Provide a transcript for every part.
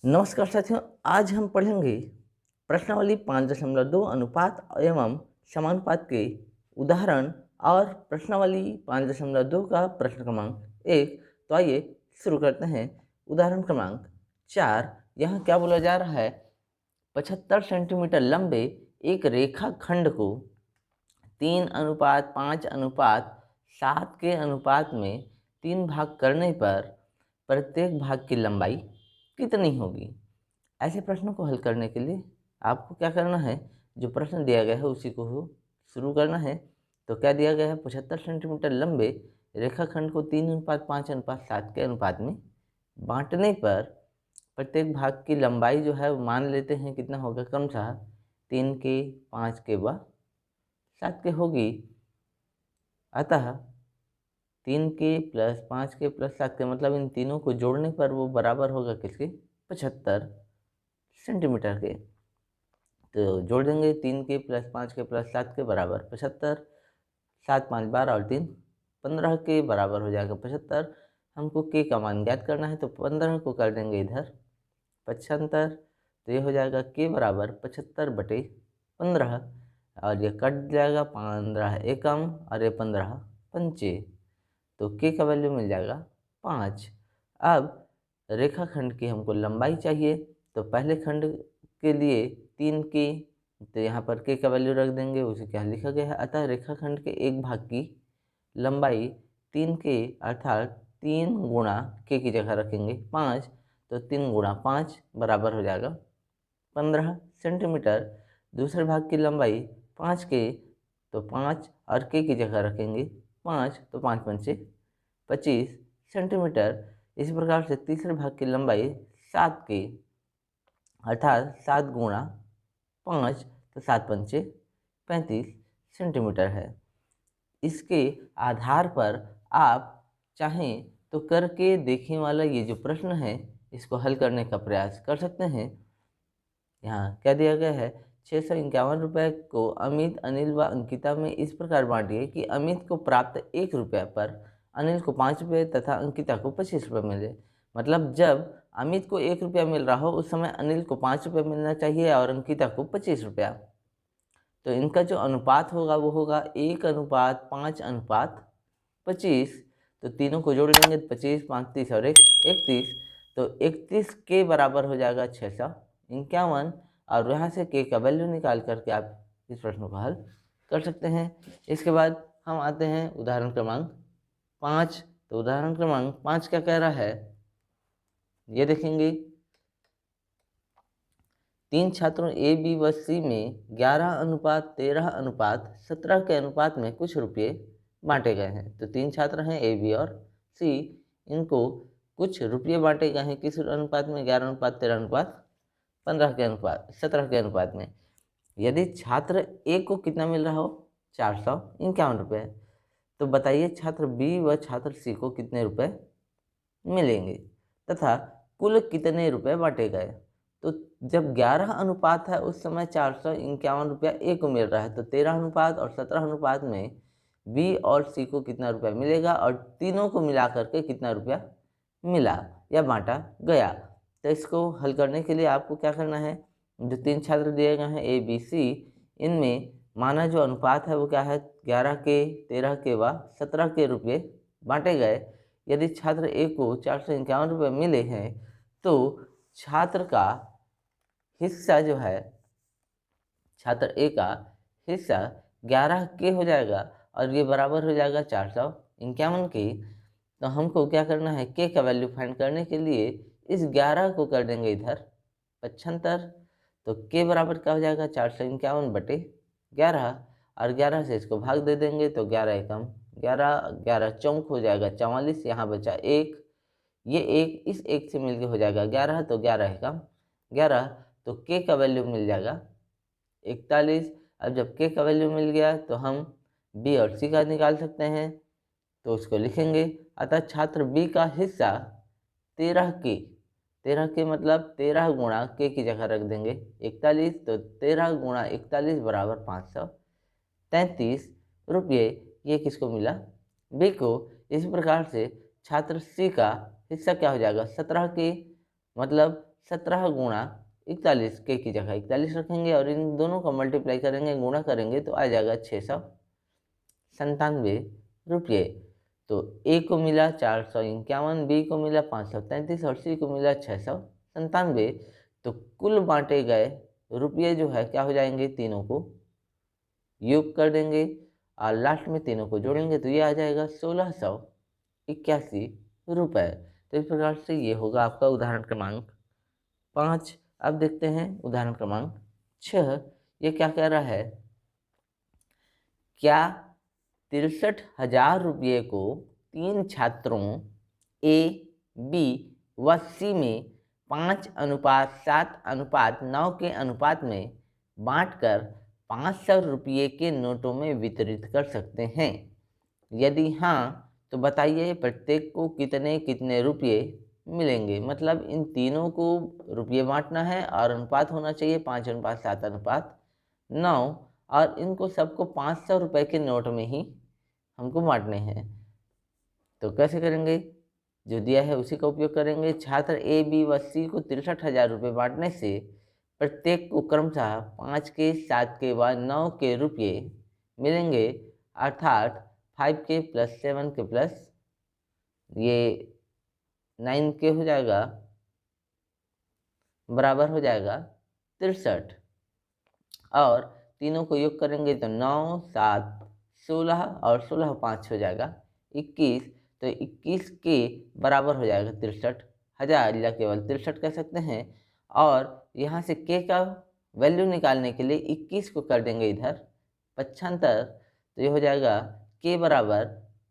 नमस्कार साथियों, आज हम पढ़ेंगे प्रश्नावली 5.2 अनुपात एवं समानुपात के उदाहरण और प्रश्नावली 5.2 का प्रश्न क्रमांक 1। तो आइए शुरू करते हैं। उदाहरण क्रमांक 4। यहाँ क्या बोला जा रहा है, 75 सेंटीमीटर लंबे एक रेखाखंड को 3:5:7 के अनुपात में 3 भाग करने पर प्रत्येक भाग की लंबाई कितनी होगी। ऐसे प्रश्नों को हल करने के लिए आपको क्या करना है, जो प्रश्न दिया गया है उसी को शुरू करना है। तो क्या दिया गया है, 75 सेंटीमीटर लंबे रेखाखंड को 3:5:7 के अनुपात में बांटने पर प्रत्येक भाग की लंबाई जो है वो मान लेते हैं कितना होगा, क्रमशः 3 के, 5 के व 7 के होगी। अतः 3 के प्लस 5 के प्लस 7 के मतलब इन तीनों को जोड़ने पर वो बराबर होगा किसके, 75 सेंटीमीटर के। तो जोड़ देंगे 3 के प्लस 5 के प्लस 7 के बराबर 75, 7 5 12 और 3 15 के बराबर हो जाएगा 75। हमको के का मान ज्ञात करना है तो 15 को कर देंगे इधर 75, तो ये हो जाएगा के बराबर 75/15 और ये कट जाएगा 15 एकम और ये 15 पंचे, तो के का वैल्यू मिल जाएगा 5। अब रेखाखंड की हमको लंबाई चाहिए, तो पहले खंड के लिए 3 की, तो यहाँ पर के का वैल्यू रख देंगे, उसे क्या लिखा गया है। अतः रेखाखंड के एक भाग की लंबाई 3 के अर्थात 3 गुणा के की जगह रखेंगे 5, तो 3 गुणा 5 बराबर हो जाएगा 15 सेंटीमीटर। दूसरे भाग की लंबाई 5 के, तो 5 और के की जगह रखेंगे 5, तो 5 पंचे 25 सेंटीमीटर। इसी प्रकार से तीसरे भाग की लंबाई 7 की अर्थात 7 गुणा 5, तो 7 पंचे 35 सेंटीमीटर है। इसके आधार पर आप चाहें तो करके देखें वाला ये जो प्रश्न है इसको हल करने का प्रयास कर सकते हैं। यहाँ क्या दिया गया है, 651 रुपये को अमित, अनिल व अंकिता में इस प्रकार बांटिए कि अमित को प्राप्त 1 रुपया पर अनिल को 5 रुपये तथा अंकिता को 25 रुपये मिले। मतलब जब अमित को 1 रुपया मिल रहा हो उस समय अनिल को 5 रुपये मिलना चाहिए और अंकिता को 25 रुपया। तो इनका जो अनुपात होगा वो होगा 1:5:25। तो तीनों को जोड़ लेंगे 25, 35 और 31, तो 31 के बराबर हो जाएगा 651 और यहाँ से के का वैल्यू निकाल करके आप इस प्रश्न को हल कर सकते हैं। इसके बाद हम आते हैं उदाहरण क्रमांक 5। तो उदाहरण क्रमांक 5 क्या कह रहा है, ये देखेंगे। 3 छात्रों ए, बी व सी में 11:13:17 के अनुपात में कुछ रुपये बांटे गए हैं। तो 3 छात्र हैं ए, बी और सी, इनको कुछ रुपये बांटे गए हैं किस अनुपात में, 11:13:15 के अनुपात 17 के अनुपात में। यदि छात्र ए को कितना मिल रहा हो, 451 रुपये, तो बताइए छात्र बी व छात्र सी को कितने रुपए मिलेंगे तथा कुल कितने रुपए बांटे गए। तो जब 11 अनुपात है उस समय 451 रुपया ए को मिल रहा है, तो 13 अनुपात और 17 अनुपात में बी और सी को कितना रुपया मिलेगा और तीनों को मिला करके कितना रुपया मिला या बांटा गया। तो इसको हल करने के लिए आपको क्या करना है, जो 3 छात्र दिए गए हैं ए, बी, सी, इनमें माना जो अनुपात है वो क्या है, 11 के, 13 के व 17 के रुपये बांटे गए। यदि छात्र ए को 451 रुपये मिले हैं तो छात्र का हिस्सा जो है, छात्र ए का हिस्सा 11 के हो जाएगा और ये बराबर हो जाएगा 451 के। तो हमको क्या करना है, के का वैल्यू फाइंड करने के लिए इस 11 को कर देंगे इधर 75, तो के बराबर क्या हो जाएगा, 451/11 और 11 से इसको भाग दे देंगे तो 11 एकम 11, 11 चौक हो जाएगा 44, यहाँ बचा 1, ये 1 इस 1 से मिलके हो जाएगा 11, तो 11 एकम 11, तो के का वैल्यू मिल जाएगा 41। अब जब के का वैल्यू मिल गया तो हम बी और सी का निकाल सकते हैं, तो उसको लिखेंगे। अतः छात्र बी का हिस्सा 13 के मतलब 13 गुणा के की जगह रख देंगे 41, तो 13 गुणा 41 बराबर 533 रुपये। ये किसको मिला, बी को। इस प्रकार से छात्र सी का हिस्सा क्या हो जाएगा, 17 के मतलब 17 गुणा 41, के की जगह 41 रखेंगे और इन दोनों का मल्टीप्लाई करेंगे, गुणा करेंगे तो आ जाएगा 697 रुपये। तो ए को मिला 451, बी को मिला 533 और सी को मिला 697। तो कुल बांटे गए रुपये जो है क्या हो जाएंगे, तीनों को योग कर देंगे और लास्ट में तीनों को जोड़ेंगे तो ये आ जाएगा 1681 रुपये। तो इस प्रकार से ये होगा आपका उदाहरण क्रमांक 5। अब देखते हैं उदाहरण क्रमांक 6। ये क्या कह रहा है, क्या 63,000 रुपये को 3 छात्रों ए, बी व सी में 5:7:9 के अनुपात में बांटकर 500 रुपये के नोटों में वितरित कर सकते हैं? यदि हाँ तो बताइए प्रत्येक को कितने कितने रुपये मिलेंगे। मतलब इन तीनों को रुपये बांटना है और अनुपात होना चाहिए 5:7:9 और इनको सबको 500 रुपये के नोट में ही हमको बांटने हैं। तो कैसे करेंगे, जो दिया है उसी का उपयोग करेंगे। छात्र ए, बी व सी को 63,000 रुपये बांटने से प्रत्येक को क्रमशः 5 के, 7 के व 9 के रुपये मिलेंगे, अर्थात 5 के प्लस 7 के प्लस ये 9 के हो जाएगा, बराबर हो जाएगा 63 और तीनों को योग करेंगे तो 9, 7, 16 और 16 5 हो जाएगा 21। तो 21 के बराबर हो जाएगा 63,000 या केवल 63 कह सकते हैं। और यहाँ से के का वैल्यू निकालने के लिए 21 को कर देंगे इधर 75। तो ये हो जाएगा के बराबर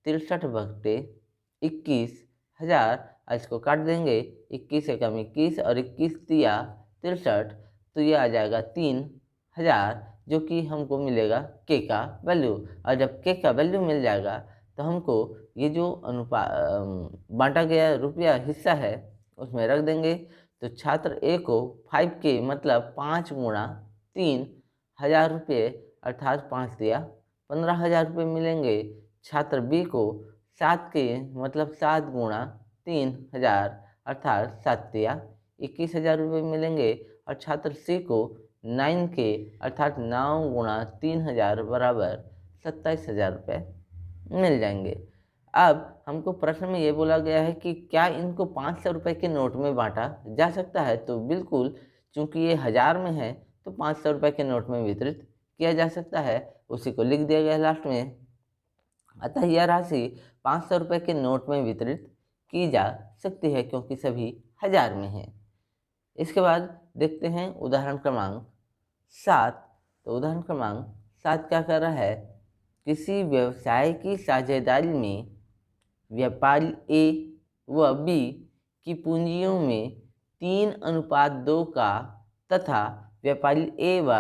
63/21,000। इसको काट देंगे, 21 एकम 21 और 21 तिया 63। तो ये आ जाएगा 3,000 जो कि हमको मिलेगा के का वैल्यू। और जब के का वैल्यू मिल जाएगा तो हमको ये जो बांटा गया रुपया हिस्सा है उसमें रख देंगे। तो छात्र ए को 5 के मतलब 5 गुणा 3,000 रुपये अर्थात 5 दिया 15,000 रुपये मिलेंगे। छात्र बी को 7 के मतलब 7 गुणा 3,000 अर्थात 7 दिया 21,000 रुपये मिलेंगे। और छात्र सी को 9 के अर्थात 9 गुणा 3,000 बराबर 27,000 रुपये मिल जाएंगे। अब हमको प्रश्न में ये बोला गया है कि क्या इनको 500 रुपये के नोट में बांटा जा सकता है। तो बिल्कुल, चूंकि ये 1000 में है तो 500 रुपये के नोट में वितरित किया जा सकता है, उसी को लिख दिया गया है लास्ट में। अतः यह राशि 500 रुपये के नोट में वितरित की जा सकती है क्योंकि सभी 1000 में है। इसके बाद देखते हैं उदाहरण क्रमांक 7। तो उदाहरण क्रमांक 7 क्या कर रहा है, किसी व्यवसाय की साझेदारी में व्यापारी ए व बी की पूंजियों में 3:2 का तथा व्यापारी ए व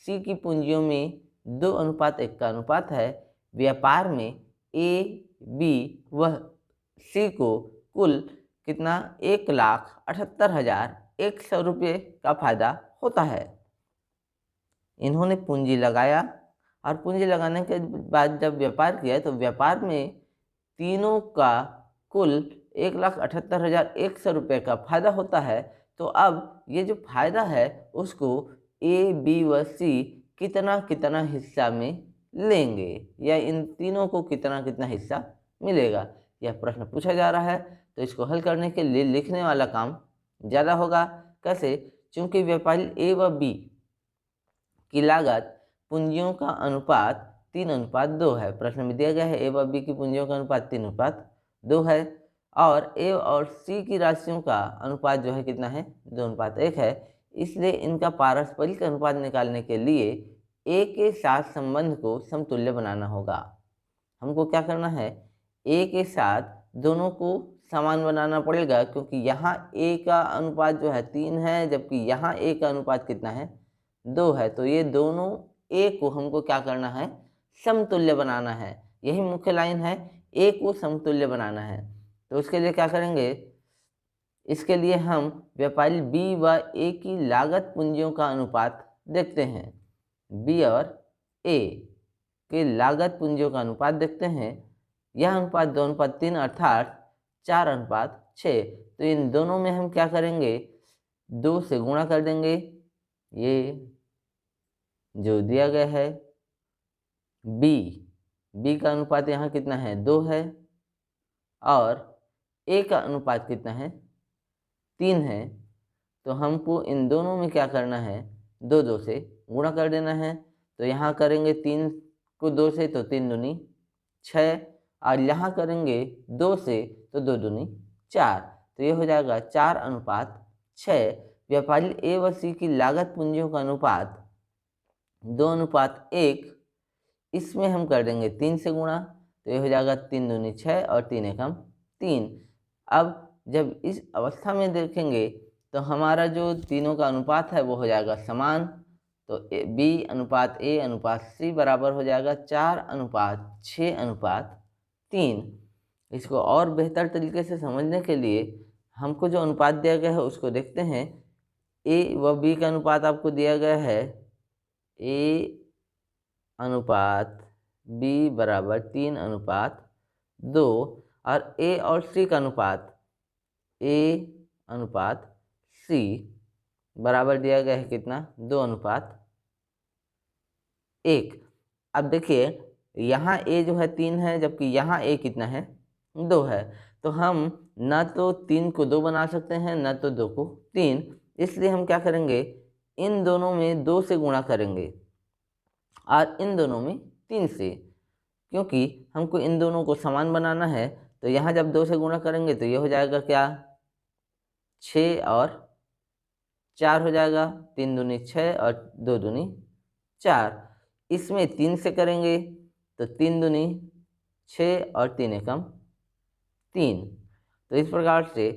सी की पूंजियों में 2:1 का अनुपात है। व्यापार में ए, बी व सी को कुल कितना 1,78,100 रुपये का फायदा होता है। इन्होंने पूंजी लगाया और पूंजी लगाने के बाद जब व्यापार किया तो व्यापार में तीनों का कुल 1,78,100 रुपये का फायदा होता है। तो अब ये जो फायदा है उसको ए, बी व सी कितना कितना हिस्सा में लेंगे या इन तीनों को कितना कितना हिस्सा मिलेगा, यह प्रश्न पूछा जा रहा है। तो इसको हल करने के लिए लिखने वाला काम ज़्यादा होगा। कैसे, चूंकि व्यापारी ए व बी की लागत पूंजियों का अनुपात 3:2 है। प्रश्न में दिया गया है ए व बी की पूंजियों का अनुपात 3:2 है और ए और सी की राशियों का अनुपात जो है कितना है 2:1 है। इसलिए इनका पारस्परिक अनुपात निकालने के लिए ए के साथ संबंध को समतुल्य बनाना होगा। हमको क्या करना है, ए के साथ दोनों को समान बनाना पड़ेगा क्योंकि यहाँ ए का अनुपात जो है 3 है जबकि यहाँ ए का अनुपात कितना है 2 है। तो ये दोनों ए को हमको क्या करना है, समतुल्य बनाना है। यही मुख्य लाइन है, ए को समतुल्य बनाना है। तो उसके लिए क्या करेंगे, इसके लिए हम व्यापारी बी व ए की लागत पूंजियों का अनुपात देखते हैं। बी और ए के लागत पूंजियों का अनुपात देखते हैं। यह अनुपात 2:3 अर्थात 4:6। तो इन दोनों में हम क्या करेंगे, 2 से गुणा कर देंगे, ये जो दिया गया है बी का अनुपात यहाँ कितना है 2 है, और ए का अनुपात कितना है 3 है। तो हमको इन दोनों में क्या करना है, 2 से गुणा कर देना है। तो यहाँ करेंगे 3 को 2 से तो 3 दूनी 6, और यहाँ करेंगे 2 से तो 2 दूनी 4। तो ये हो जाएगा 4:6। व्यापारी ए व सी की लागत पूंजियों का अनुपात 2:1। इसमें हम कर देंगे 3 से गुणा, तो ये हो जाएगा 3 दूनी 6 और 3 एकम 3। अब जब इस अवस्था में देखेंगे तो हमारा जो तीनों का अनुपात है वो हो जाएगा समान। तो बी अनुपात ए अनुपात सी बराबर हो जाएगा 4:6:3। इसको और बेहतर तरीके से समझने के लिए हमको जो अनुपात दिया गया है उसको देखते हैं। ए व बी का अनुपात आपको दिया गया है ए अनुपात बी बराबर 3:2, और ए और सी का अनुपात ए अनुपात सी बराबर दिया गया है कितना 2:1। अब देखिए यहाँ ए जो है 3 है, जबकि यहाँ ए कितना है 2 है। तो हम न तो 3 को 2 बना सकते हैं, न तो 2 को 3। इसलिए हम क्या करेंगे, इन दोनों में 2 से गुणा करेंगे और इन दोनों में 3 से, क्योंकि हमको इन दोनों को समान बनाना है। तो यहाँ जब 2 से गुणा करेंगे तो ये हो जाएगा क्या 6 और 4 हो जाएगा, 3 दूनी 6 और 2 दूनी 4। इसमें 3 से करेंगे तो 3 दूनी 6 और 3 एकम 3। तो इस प्रकार से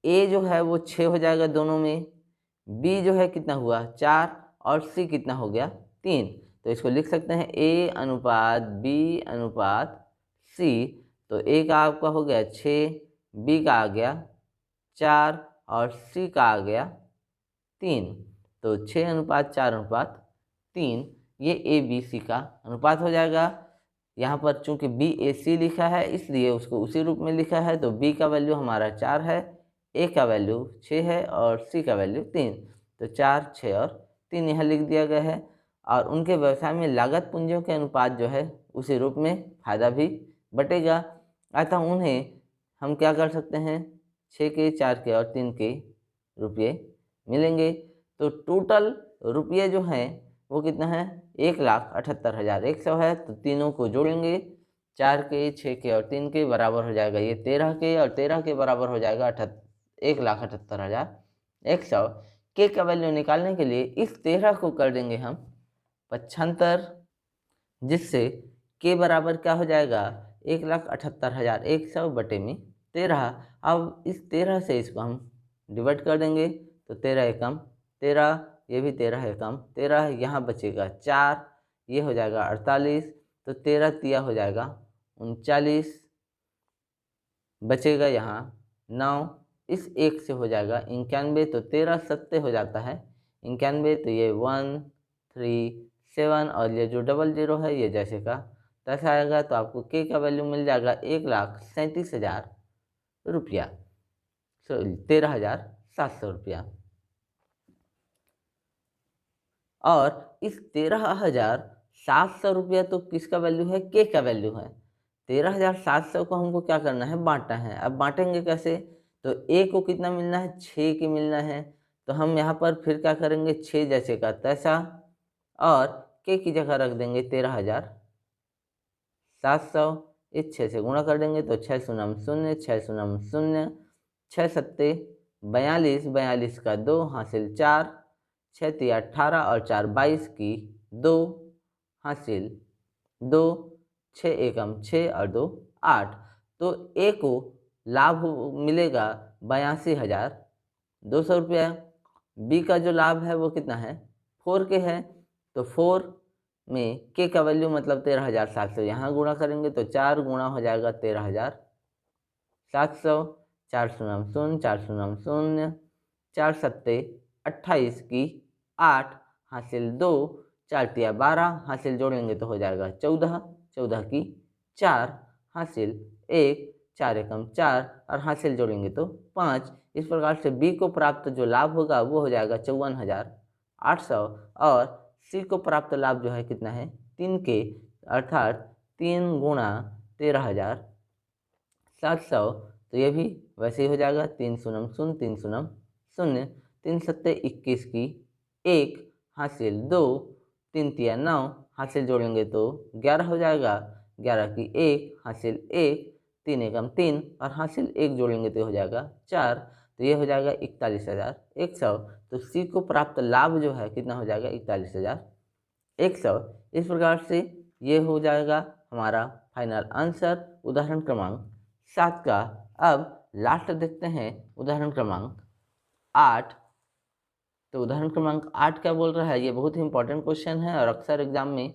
ए जो है वो 6 हो जाएगा दोनों में, बी जो है कितना हुआ 4, और सी कितना हो गया 3। तो इसको लिख सकते हैं ए अनुपात बी अनुपात सी। तो ए का आपका हो गया 6, बी का आ गया 4 और सी का आ गया 3। तो 6:4:3 ये ए बी सी का अनुपात हो जाएगा। यहाँ पर चूंकि बी ए सी लिखा है इसलिए उसको उसी रूप में लिखा है। तो बी का वैल्यू हमारा 4 है, ए का वैल्यू 6 है और सी का वैल्यू 3। तो 4, 6 और 3 यहाँ लिख दिया गया है। और उनके व्यवसाय में लागत पूंजियों के अनुपात जो है उसी रूप में फायदा भी बटेगा। अतः उन्हें हम क्या कर सकते हैं, 6 के 4 के और 3 के रुपये मिलेंगे। तो टोटल रुपये जो हैं वो कितना है 1,78,100 है। तो तीनों को जोड़ेंगे, 4 के 6 के और 3 के बराबर हो जाएगा ये 13 के, और 13 के बराबर हो जाएगा 1,78,100। के का वैल्यू निकालने के लिए इस 13 को कर देंगे हम 75, जिससे के बराबर क्या हो जाएगा 1,78,100 बटे में 13। अब इस 13 से इसको हम डिवाइड कर देंगे तो 13 एकम 13, ये भी 13 एकम 13, यहाँ बचेगा 4, ये हो जाएगा 48। तो 13 तिया हो जाएगा 39, बचेगा यहाँ 9, इस 1 से हो जाएगा 91। तो 13 सत्ते हो जाता है 91। तो ये 1, 3, 7 और ये जो 00 है ये जैसे का तैसे आएगा। तो आपको के का वैल्यू मिल जाएगा 1,37,000 रुपया, 13,700 रुपया। और इस 13,700 रुपया तो किसका वैल्यू है, के का वैल्यू है। 13,700 को हमको क्या करना है, बांटना है। अब बांटेंगे कैसे, तो ए को कितना मिलना है 6 के मिलना है। तो हम यहाँ पर फिर क्या करेंगे 6 जैसे का तैसा, और के की जगह रख देंगे 13,700। इस 6 से गुणा कर देंगे तो 6 शून्य 0, 6 शून्य 0, 6 सत्ते 42, 42 का 2 हासिल 4, 6 तिया 18 और 4 22 की 2 हासिल 2, 6 एकम 6 और 2 8। तो ए को लाभ मिलेगा 82,200 रुपया। बी का जो लाभ है वो कितना है 4 के है। तो 4 में के का वैल्यू मतलब 13,700, यहाँ गुणा करेंगे तो 4 गुणा हो जाएगा 13,700, 4 शून्य 0, 4 शून्य 0, 4 सत्ते 28 की 8 हासिल 2, 4 तिया 12 हासिल जोड़ेंगे तो हो जाएगा 14, 14 की 4 हासिल 1। 4 एकम 4 और हासिल जोड़ेंगे तो 5। इस प्रकार से बी को प्राप्त जो लाभ होगा वो हो जाएगा 54,800 और सी को प्राप्त लाभ जो है कितना है 3 के, अर्थात 3 गुणा 13,700। तो ये भी वैसे ही हो जाएगा 3 शून्य 0 3 शून्य 0 3 सत्ते 21 की 1 हासिल 2 3 तिया 9 हासिल जोड़ेंगे तो 11 हो जाएगा, 11 की 1 हासिल 1 3 एकम 3 और हासिल 1 जोड़ेंगे तो हो जाएगा 4। तो ये हो जाएगा 41,100। तो सी को प्राप्त लाभ जो है कितना हो जाएगा 41,100। इस प्रकार से ये हो जाएगा हमारा फाइनल आंसर उदाहरण क्रमांक 7 का। अब लास्ट देखते हैं उदाहरण क्रमांक 8। तो उदाहरण क्रमांक 8 क्या बोल रहा है, ये बहुत ही इंपॉर्टेंट क्वेश्चन है और अक्सर एग्जाम में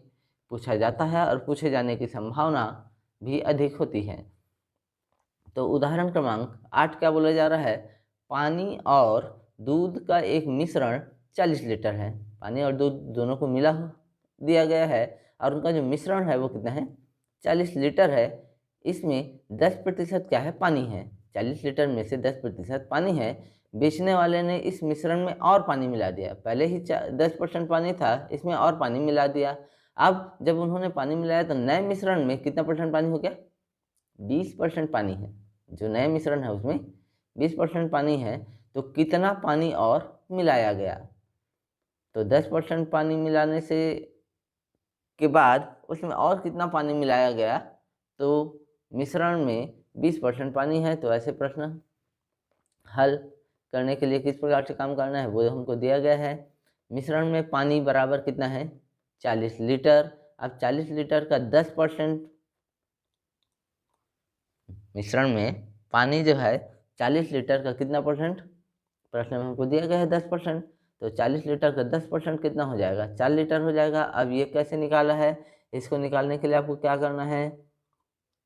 पूछा जाता है और पूछे जाने की संभावना भी अधिक होती है। तो उदाहरण क्रमांक 8 क्या बोला जा रहा है, पानी और दूध का एक मिश्रण 40 लीटर है। पानी और दूध दोनों को मिला दिया गया है और उनका जो मिश्रण है वो कितना है 40 लीटर है। इसमें 10% क्या है पानी है, 40 लीटर में से 10% पानी है। बेचने वाले ने इस मिश्रण में और पानी मिला दिया, पहले ही 10% पानी था, इसमें और पानी मिला दिया। अब जब उन्होंने पानी मिलाया तो नए मिश्रण में कितना परसेंट पानी हो गया, 20% पानी है। जो नए मिश्रण है उसमें 20% पानी है। तो कितना पानी और मिलाया गया, तो 10% पानी मिलाने से के बाद उसमें और कितना पानी मिलाया गया, तो मिश्रण में 20% पानी है। तो ऐसे प्रश्न हल करने के लिए किस प्रकार से काम करना है वो हमको दिया गया है। मिश्रण में पानी बराबर कितना है 40 लीटर। अब 40 लीटर का 10%, मिश्रण में पानी जो है 40 लीटर का कितना परसेंट, प्रश्न में हमको दिया गया है 10%। तो 40 लीटर का 10% कितना हो जाएगा 4 लीटर हो जाएगा। अब ये कैसे निकाला है, इसको निकालने के लिए आपको क्या करना है,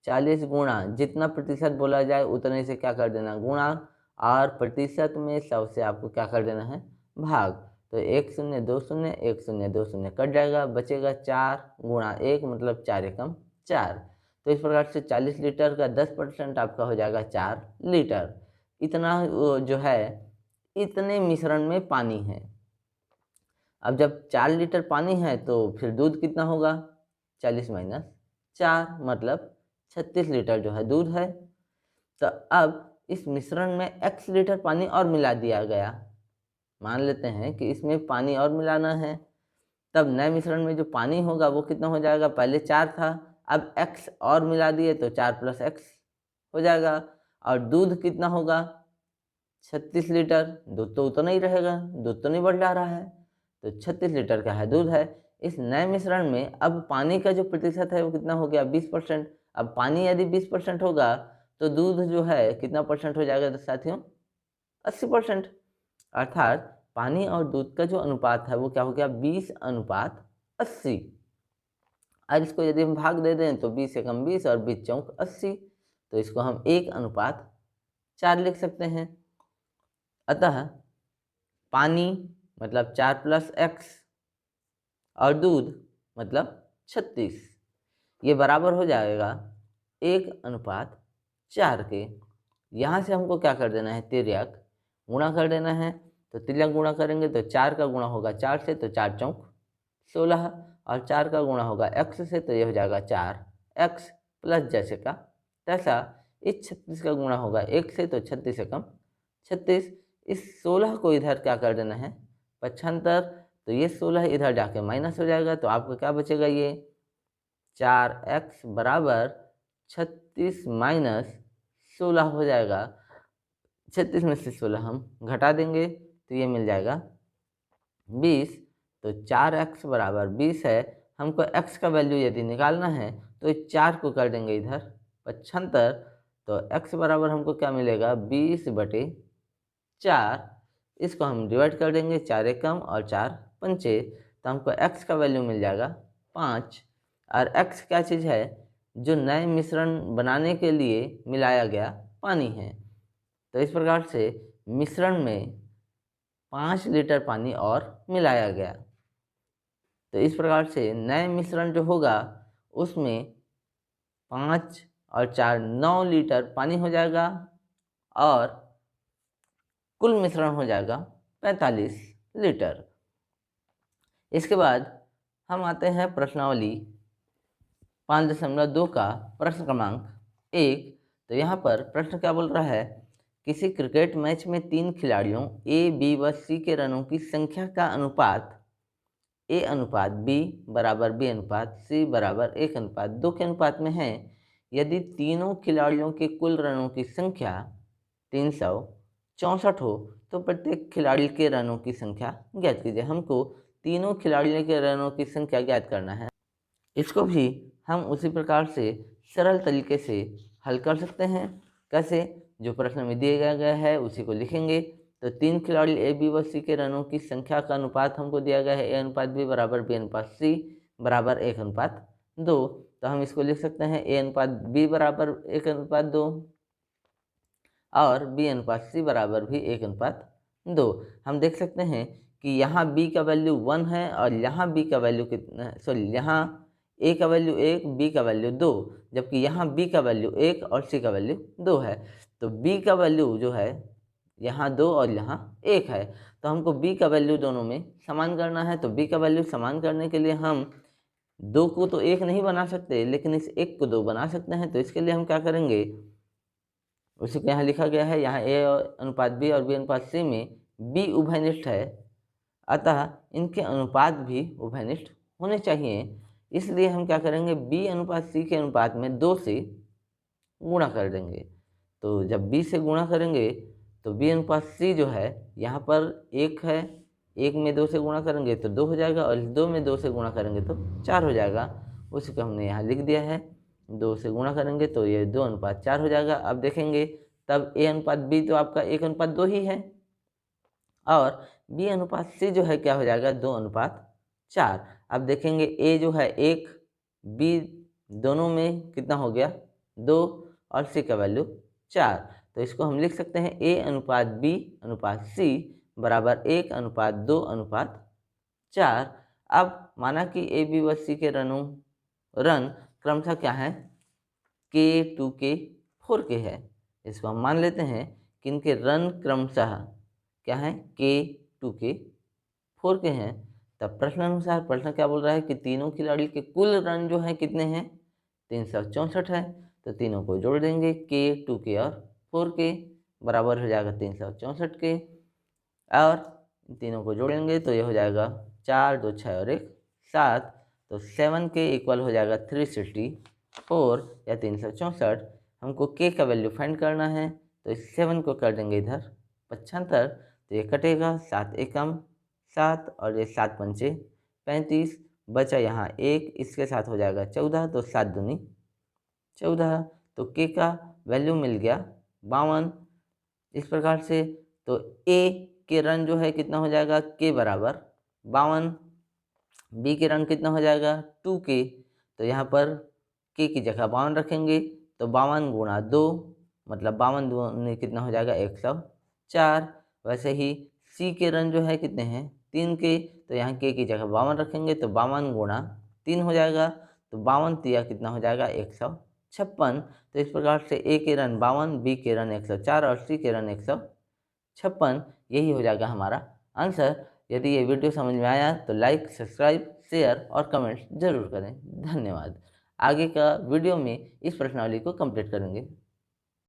40 गुणा जितना प्रतिशत बोला जाए उतने से क्या कर देना गुणा, और प्रतिशत में 100 से आपको क्या कर देना है भाग। तो 1 0 2 0 1 0 2 0 कट जाएगा, बचेगा 4 गुणा 1 मतलब 4 एकम 4। तो इस प्रकार से 40 लीटर का 10% आपका हो जाएगा 4 लीटर। इतना जो है इतने मिश्रण में पानी है। अब जब 4 लीटर पानी है तो फिर दूध कितना होगा, 40 माइनस 4 मतलब 36 लीटर जो है दूध है। तो अब इस मिश्रण में x लीटर पानी और मिला दिया गया। मान लेते हैं कि इसमें पानी और मिलाना है, तब नए मिश्रण में जो पानी होगा वो कितना हो जाएगा, पहले 4 था, अब x और मिला दिए तो 4 + x हो जाएगा। और दूध कितना होगा 36 लीटर, दूध तो उतना ही रहेगा, दूध तो नहीं बढ़ जा रहा है, तो 36 लीटर का है दूध है। इस नए मिश्रण में अब पानी का जो प्रतिशत है वो कितना हो गया 20%। अब पानी यदि 20% होगा तो दूध जो है कितना परसेंट हो जाएगा, तो साथियों 80%। अर्थात पानी और दूध का जो अनुपात है वो क्या हो गया 20:80। आज इसको यदि हम भाग दे दें तो 20 एकम 20 और 20 चौक 80। तो इसको हम 1:4 लिख सकते हैं। अतः पानी मतलब 4 + x और दूध मतलब 36, ये बराबर हो जाएगा 1:4 के। यहाँ से हमको क्या कर देना है, तिर्यक गुणा कर देना है। तो तिर्यक गुणा करेंगे तो 4 का गुणा होगा 4 से, तो 4 चौक 16 और 4 का गुणा होगा x से, तो ये हो जाएगा 4x प्लस जैसे का तैसा। इस 36 का गुणा होगा 1 से, तो 36 एकम 36। इस 16 को इधर क्या कर देना है 75, तो ये 16 इधर जाके माइनस हो जाएगा। तो आपको क्या बचेगा, ये 4x बराबर 36 माइनस 16 हो जाएगा। 36 में से 16 हम घटा देंगे तो ये मिल जाएगा 20। तो 4x बराबर 20 है। हमको x का वैल्यू यदि निकालना है तो इस 4 को कर देंगे इधर 75। तो x बराबर हमको क्या मिलेगा 20/4। इसको हम डिवाइड कर देंगे, 4 एकम और 4 पंचे, तो हमको x का वैल्यू मिल जाएगा 5। और x क्या चीज़ है, जो नए मिश्रण बनाने के लिए मिलाया गया पानी है। तो इस प्रकार से मिश्रण में 5 लीटर पानी और मिलाया गया। तो इस प्रकार से नए मिश्रण जो होगा उसमें 5 और 4 9 लीटर पानी हो जाएगा और कुल मिश्रण हो जाएगा 45 लीटर। इसके बाद हम आते हैं प्रश्नावली 5.2 का प्रश्न क्रमांक 1। तो यहाँ पर प्रश्न क्या बोल रहा है, किसी क्रिकेट मैच में 3 खिलाड़ियों ए, बी व सी के रनों की संख्या का अनुपात ए अनुपात बी बराबर बी अनुपात सी बराबर 1:2 के अनुपात में है। यदि तीनों खिलाड़ियों के कुल रनों की संख्या 364 हो तो प्रत्येक खिलाड़ी के रनों की संख्या ज्ञात कीजिए। हमको तीनों खिलाड़ियों के रनों की संख्या ज्ञात करना है। इसको भी हम उसी प्रकार से सरल तरीके से हल कर सकते हैं। कैसे, जो प्रश्न में दिया गया है उसी को लिखेंगे। तो 3 खिलाड़ी ए, बी व सी के रनों की संख्या का अनुपात हमको दिया गया है ए अनुपात बी बराबर बी अनुपात सी बराबर 1:2। तो हम इसको लिख सकते हैं ए अनुपात बी बराबर 1:2 और बी अनुपात सी बराबर भी 1:2। हम देख सकते हैं कि यहाँ b का वैल्यू 1 है और यहाँ b का वैल्यू कितना है, सॉरी यहाँ a का वैल्यू 1, b का वैल्यू 2, जबकि यहाँ b का वैल्यू 1 और c का वैल्यू 2 है। तो b का वैल्यू जो है यहाँ 2 और यहाँ 1 है। तो हमको b का वैल्यू दोनों में समान करना है। तो b का वैल्यू समान करने के लिए हम 2 को तो 1 नहीं बना सकते, लेकिन इस 1 को 2 बना सकते हैं। तो इसके लिए हम क्या करेंगे, उसी को यहाँ लिखा गया है, यहाँ ए अनुपात बी और बी अनुपात सी में b उभयनिष्ठ है, अतः इनके अनुपात भी उभयनिष्ठ होने चाहिए। इसलिए हम क्या करेंगे, b अनुपात c के अनुपात में 2 से गुणा कर देंगे। तो जब b से गुणा करेंगे तो b अनुपात c जो है यहाँ पर 1 है, 1 में 2 से गुणा करेंगे तो 2 हो जाएगा और 2 में 2 से गुणा करेंगे तो 4 हो जाएगा। उसी को हमने यहाँ लिख दिया है। 2 से गुणा करेंगे तो ये 2:4 हो जाएगा। अब देखेंगे तब a अनुपात b तो आपका 1:2 ही है और b अनुपात c जो है क्या हो जाएगा 2:4। अब देखेंगे a जो है 1, b दोनों में कितना हो गया 2 और c का वैल्यू 4। तो इसको हम लिख सकते हैं a अनुपात b अनुपात c बराबर 1:2:4। अब माना कि a, b व c के रन क्रमशः क्या है, k, 2k, 4k है। इसको हम मान लेते हैं कि इनके रन क्रमशः क्या है, k, 2k, 4k हैं। तब प्रश्न अनुसार प्रश्न क्या बोल रहा है कि तीनों खिलाड़ी के कुल रन जो है कितने हैं, 364 है। तो तीनों को जोड़ देंगे, k, 2k और 4k बराबर हो जाएगा 364 के, और तीनों को जोड़ेंगे तो ये हो जाएगा 4, 2, 6 और 1, 7। तो 7k इक्वल हो जाएगा 364 या 364। हमको k का वैल्यू फाइंड करना है। तो इस 7 को कर देंगे इधर 75, तो ये कटेगा 7 एकम 7 और ये 7 पंचे 35, बचा यहाँ 1, इसके साथ हो जाएगा 14, तो 7 दूनी 14। तो k का वैल्यू मिल गया 52। इस प्रकार से तो a के रन जो है कितना हो जाएगा, k बराबर 52, b के रन कितना हो जाएगा 2k। तो यहाँ पर k की जगह 52 रखेंगे तो 52 गुणा 2 मतलब 52 दूनी कितना हो जाएगा 104। वैसे ही c के रन जो है कितने हैं 3k, तो यहाँ k की जगह 52 रखेंगे तो 52 गुणा 3 हो जाएगा। तो 52 तिया कितना हो जाएगा 156। तो इस प्रकार से a के रन 52, b के रन 104 और c के रन 156, यही हो जाएगा हमारा आंसर। यदि ये वीडियो समझ में आया तो लाइक, सब्सक्राइब, शेयर और कमेंट्स जरूर करें। धन्यवाद। आगे का वीडियो में इस प्रश्नावली को कंप्लीट करेंगे।